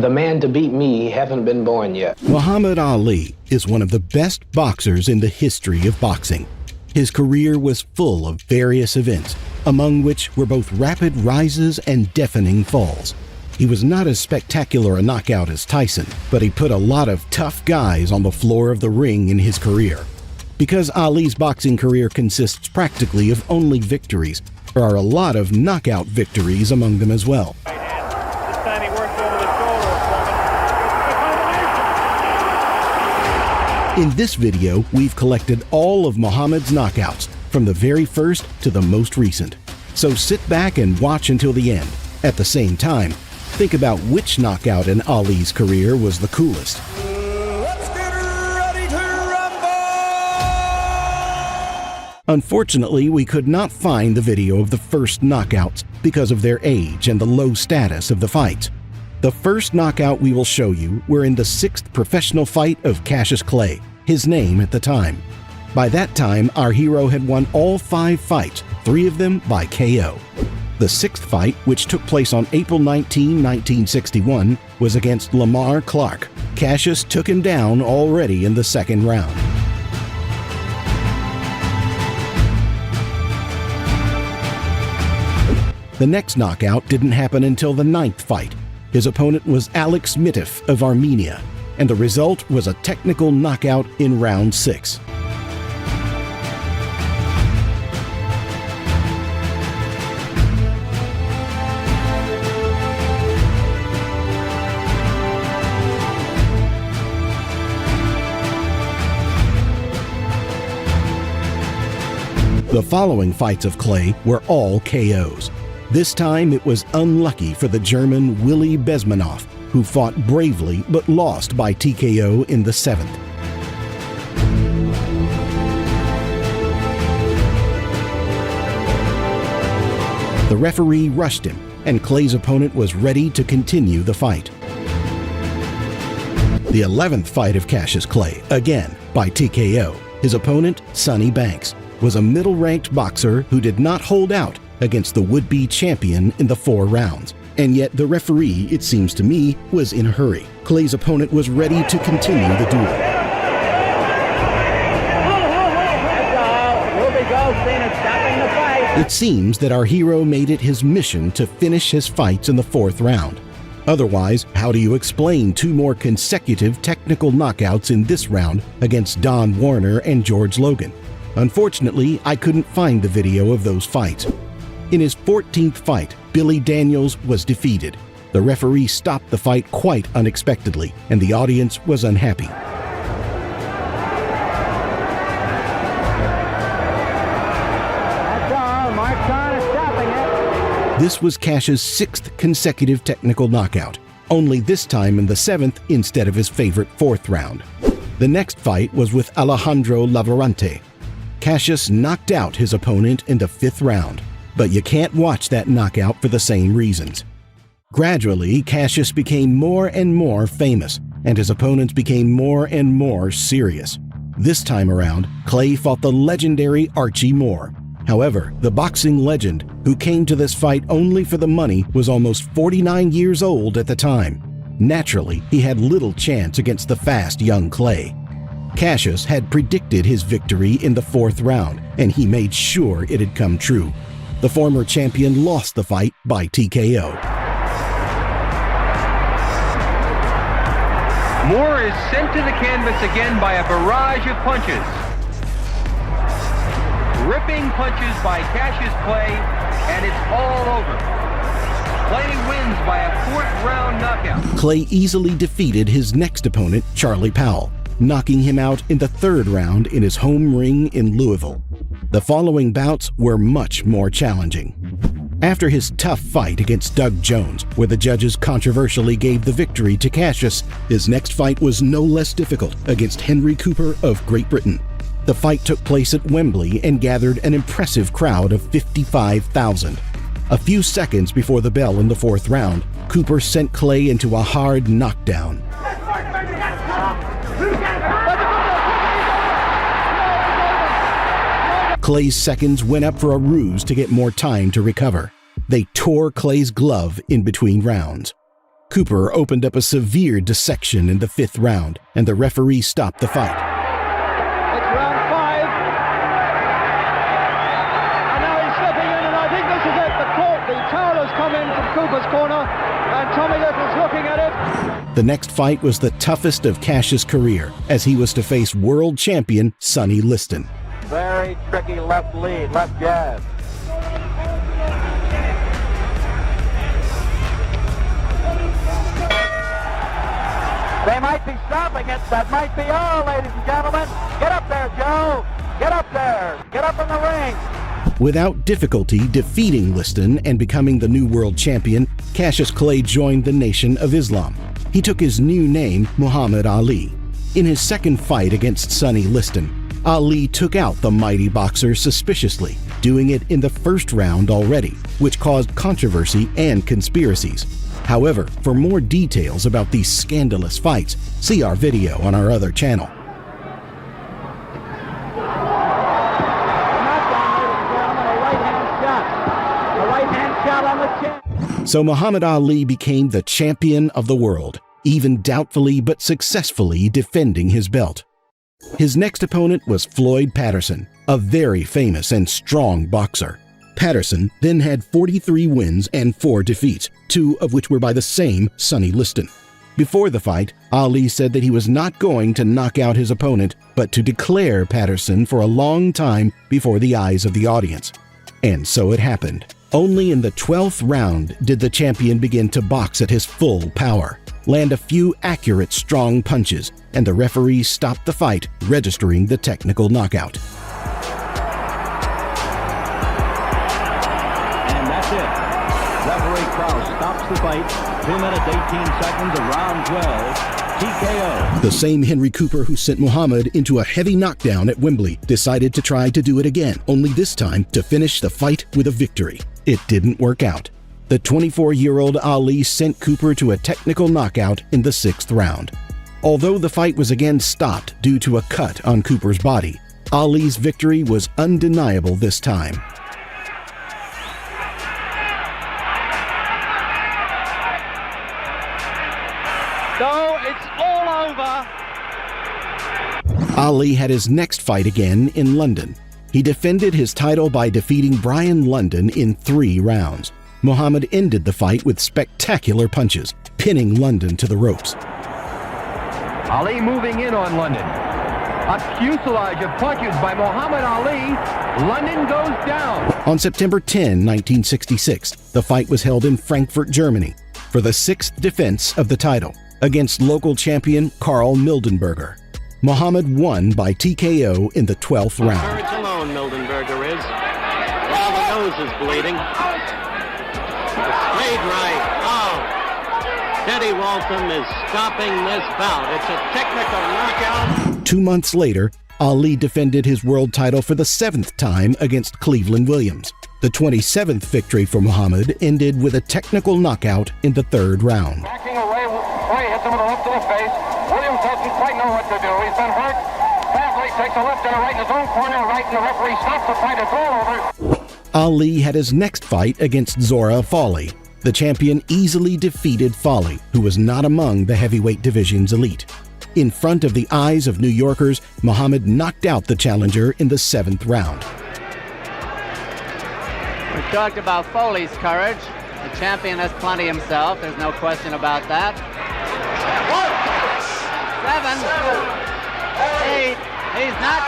The man to beat me haven't been born yet. Muhammad Ali is one of the best boxers in the history of boxing. His career was full of various events, among which were both rapid rises and deafening falls. He was not as spectacular a knockout as Tyson, but he put a lot of tough guys on the floor of the ring in his career. Because Ali's boxing career consists practically of only victories, there are a lot of knockout victories among them as well. In this video, we've collected all of Muhammad's knockouts, from the very first to the most recent. So sit back and watch until the end. At the same time, think about which knockout in Ali's career was the coolest. Let's get ready to rumble! Unfortunately, we could not find the video of the first knockouts because of their age and the low status of the fights. The first knockout we will show you were in the 6th professional fight of Cassius Clay, his name at the time. By that time, our hero had won all 5 fights, 3 of them by KO. The 6th fight, which took place on April 19, 1961, was against Lamar Clark. Cassius took him down already in the 2nd round. The next knockout didn't happen until the 9th fight. His opponent was Alex Mitif of Armenia, and the result was a technical knockout in round 6. The following fights of Clay were all KOs. This time it was unlucky for the German Willy Bezmenov, who fought bravely but lost by TKO in the 7th. The referee rushed him, and Clay's opponent was ready to continue the fight. The 11th fight of Cassius Clay, again by TKO. His opponent, Sonny Banks, was a middle-ranked boxer who did not hold out against the would-be champion in the 4 rounds. And yet the referee, it seems to me, was in a hurry. Clay's opponent was ready to continue the duel. It seems that our hero made it his mission to finish his fights in the 4th round. Otherwise, how do you explain 2 more consecutive technical knockouts in this round against Don Warner and George Logan? Unfortunately, I couldn't find the video of those fights. In his 14th fight, Billy Daniels was defeated. The referee stopped the fight quite unexpectedly, and the audience was unhappy. That's all. Mark's on is stopping it. This was Cash's 6th consecutive technical knockout, only this time in the 7th instead of his favorite 4th round. The next fight was with Alejandro Lavarante. Cassius knocked out his opponent in the 5th round. But you can't watch that knockout for the same reasons. Gradually, Cassius became more and more famous, and his opponents became more and more serious. This time around, Clay fought the legendary Archie Moore. However, the boxing legend, who came to this fight only for the money, was almost 49 years old at the time. Naturally, he had little chance against the fast young Clay. Cassius had predicted his victory in the 4th round, and he made sure it had come true. The former champion lost the fight by TKO. Moore is sent to the canvas again by a barrage of punches. Ripping punches by Cassius Clay, and it's all over. Clay wins by a 4th round knockout. Clay easily defeated his next opponent, Charlie Powell, knocking him out in the 3rd round in his home ring in Louisville. The following bouts were much more challenging. After his tough fight against Doug Jones, where the judges controversially gave the victory to Cassius, his next fight was no less difficult against Henry Cooper of Great Britain. The fight took place at Wembley and gathered an impressive crowd of 55,000. A few seconds before the bell in the 4th round, Cooper sent Clay into a hard knockdown. Clay's seconds went up for a ruse to get more time to recover. They tore Clay's glove in between rounds. Cooper opened up a severe dissection in the 5th round, and the referee stopped the fight. It's round 5. And now he's slipping in, and I think this is it. The towel has come in from Cooper's corner, and Tommy Little's looking at it. The next fight was the toughest of Cash's career, as he was to face world champion Sonny Liston. Very tricky left lead, left jab. They might be stopping it. That might be all, ladies and gentlemen. Get up there, Joe. Get up there. Get up in the ring. Without difficulty defeating Liston and becoming the new world champion, Cassius Clay joined the Nation of Islam. He took his new name, Muhammad Ali. In his second fight against Sonny Liston, Ali took out the mighty boxer suspiciously, doing it in the 1st round already, which caused controversy and conspiracies. However, for more details about these scandalous fights, see our video on our other channel. So Muhammad Ali became the champion of the world, even doubtfully but successfully defending his belt. His next opponent was Floyd Patterson, a very famous and strong boxer. Patterson then had 43 wins and 4 defeats, 2 of which were by the same Sonny Liston. Before the fight, Ali said that he was not going to knock out his opponent, but to declare Patterson for a long time before the eyes of the audience. And so it happened. Only in the 12th round did the champion begin to box at his full power, land a few accurate strong punches, and the referee stopped the fight, registering the technical knockout. And that's it. Referee Krause stops the fight. 2 minutes, 18 seconds of round 12. TKO. The same Henry Cooper who sent Muhammad into a heavy knockdown at Wembley decided to try to do it again, only this time to finish the fight with a victory. It didn't work out. The 24-year-old Ali sent Cooper to a technical knockout in the 6th round. Although the fight was again stopped due to a cut on Cooper's body, Ali's victory was undeniable this time. So it's all over. Ali had his next fight again in London. He defended his title by defeating Brian London in 3 rounds. Muhammad ended the fight with spectacular punches, pinning London to the ropes. Ali moving in on London. A fuselage of punches by Muhammad Ali. London goes down. On September 10, 1966, the fight was held in Frankfurt, Germany, for the 6th defense of the title against local champion Karl Mildenberger. Muhammad won by TKO in the 12th round. Courage alone, Mildenberger is. Well, the nose is bleeding. Straight right. Oh. Teddy Walton is stopping this bout. It's a technical knockout. 2 months later, Ali defended his world title for the 7th time against Cleveland Williams. The 27th victory for Muhammad ended with a technical knockout in the 3rd round. Backing away, Ray hits him with a left to the face. Williams doesn't quite know what to do. He's been hurt badly. Takes a left and a right in his own corner, right, and the referee stops the fight. It's all over. Ali had his next fight against Zora Fawley. The champion easily defeated Fawley, who was not among the heavyweight division's elite. In front of the eyes of New Yorkers, Muhammad knocked out the challenger in the 7th round. We talked about Foley's courage. The champion has plenty himself. There's no question about that. 7, 8. He's not.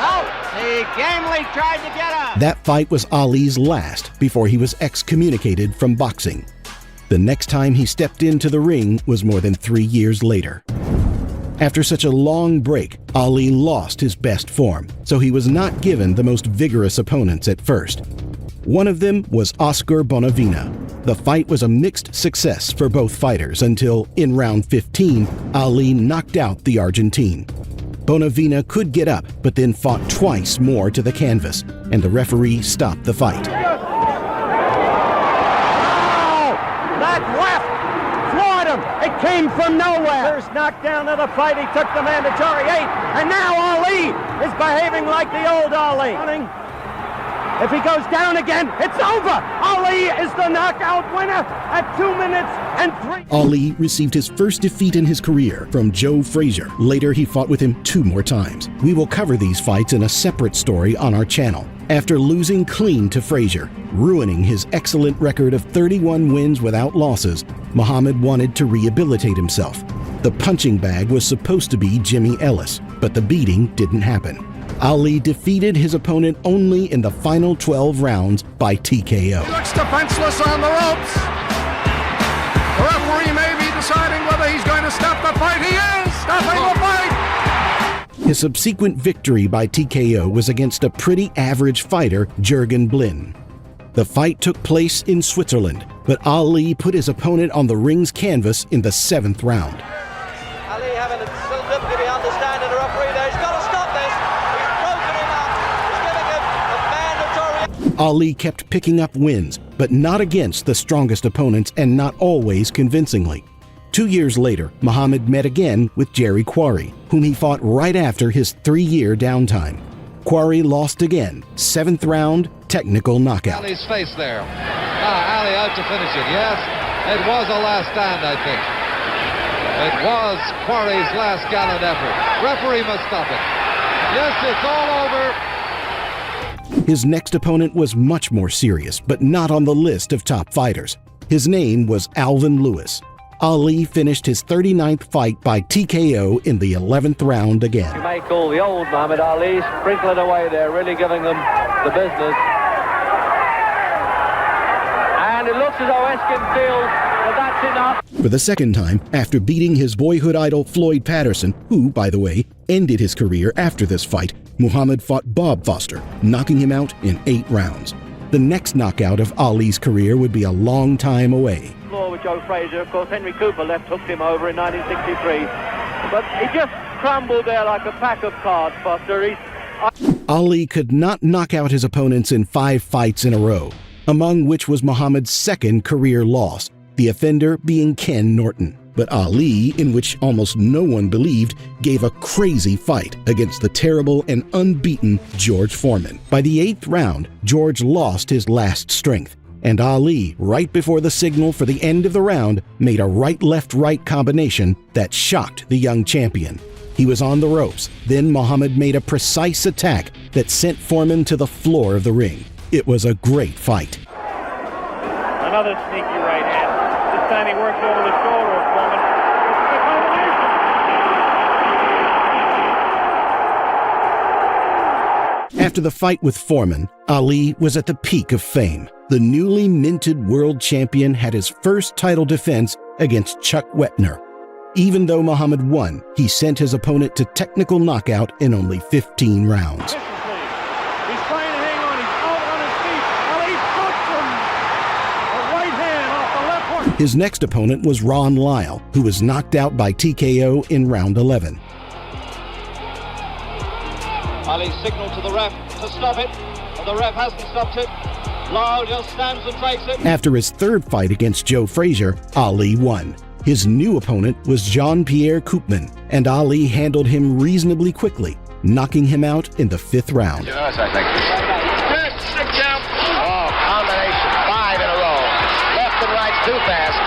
No, he gamely tried to get up. That fight was Ali's last before he was excommunicated from boxing. The next time he stepped into the ring was more than 3 years later. After such a long break, Ali lost his best form, so he was not given the most vigorous opponents at first. One of them was Oscar Bonavena. The fight was a mixed success for both fighters until, in round 15, Ali knocked out the Argentine. Bonavena could get up, but then fought twice more to the canvas, and the referee stopped the fight. That left floored him. It came from nowhere. First knockdown of the fight. He took the mandatory 8. And now Ali is behaving like the old Ali. If he goes down again, it's over. Ali is the knockout winner at 2 minutes and 3. Ali received his first defeat in his career from Joe Frazier. Later, he fought with him 2 more times. We will cover these fights in a separate story on our channel. After losing clean to Frazier, ruining his excellent record of 31 wins without losses, Muhammad wanted to rehabilitate himself. The punching bag was supposed to be Jimmy Ellis, but the beating didn't happen. Ali defeated his opponent only in the final 12 rounds by TKO. He looks defenseless on the ropes. The referee may be deciding whether he's going to stop the fight. He is stopping the fight. His subsequent victory by TKO was against a pretty average fighter, Jürgen Blin. The fight took place in Switzerland, but Ali put his opponent on the ring's canvas in the 7th round. Ali having a little difficulty understanding the referee there. He's got to stop this. He's broken him up. He's giving him a mandatory. Ali kept picking up wins, but not against the strongest opponents and not always convincingly. 2 years later, Muhammad met again with Jerry Quarry, whom he fought right after his 3-year downtime. Quarry lost again, 7th round, technical knockout. Ali's face there. Ali out to finish it, yes. It was a last stand, I think. It was Quarry's last gallant effort. Referee must stop it. Yes, it's all over. His next opponent was much more serious, but not on the list of top fighters. His name was Alvin Lewis. Ali finished his 39th fight by TKO in the 11th round again. You may call the old Muhammad Ali, sprinkling away there, really giving them the business. And it looks as though Eskin feels that that's enough. For the second time, after beating his boyhood idol Floyd Patterson, who, by the way, ended his career after this fight, Muhammad fought Bob Foster, knocking him out in 8 rounds. The next knockout of Ali's career would be a long time away. With Joe Frazier, of course, Henry Cooper hooked him over in 1963. But he just crumbled there like a pack of cards, Foster. Ali could not knock out his opponents in 5 fights in a row, among which was Muhammad's second career loss, the offender being Ken Norton. But Ali, in which almost no one believed, gave a crazy fight against the terrible and unbeaten George Foreman. By the 8th round, George lost his last strength, and Ali, right before the signal for the end of the round, made a right-left-right combination that shocked the young champion. He was on the ropes. Then Muhammad made a precise attack that sent Foreman to the floor of the ring. It was a great fight. Another sneaky right hand. This time he works over the shoulder of Foreman. It's the combination. After the fight with Foreman, Ali was at the peak of fame. The newly minted world champion had his first title defense against Chuck Wepner. Even though Muhammad won, he sent his opponent to technical knockout in only 15 rounds. He's trying to hang on. He's out on his feet. Ali puts him. A right hand off the left horn. His next opponent was Ron Lyle, who was knocked out by TKO in round 11. Ali signaled to the ref to stop it, but the ref hasn't stopped it. Lyle just stands and takes it. After his 3rd fight against Joe Frazier, Ali won. His new opponent was Jean-Pierre Koopman, and Ali handled him reasonably quickly, knocking him out in the 5th round. Yes, I think. Good, sit down. Oh, combination, 5 in a row. Left and right, too fast.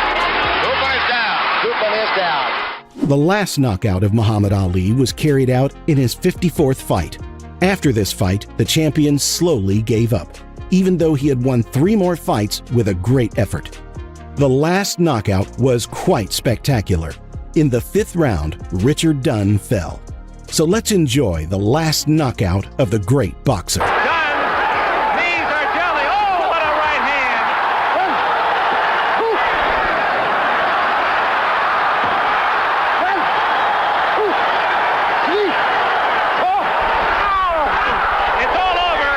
Koopman is down. The last knockout of Muhammad Ali was carried out in his 54th fight. After this fight, the champion slowly gave up, even though he had won 3 more fights with a great effort. The last knockout was quite spectacular. In the 5th round, Richard Dunn fell. So let's enjoy the last knockout of the great boxer. Dunn, knees are jelly. Oh, what a right hand. It's all over.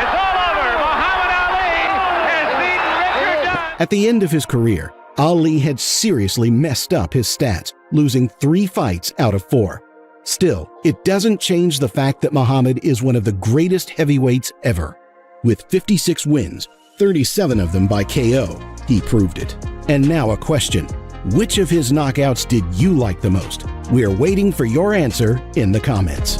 It's all over. Muhammad Ali has beaten Richard Dunn. At the end of his career, Ali had seriously messed up his stats, losing 3 fights out of 4. Still, it doesn't change the fact that Muhammad is one of the greatest heavyweights ever. With 56 wins, 37 of them by KO, he proved it. And now a question: which of his knockouts did you like the most? We're waiting for your answer in the comments.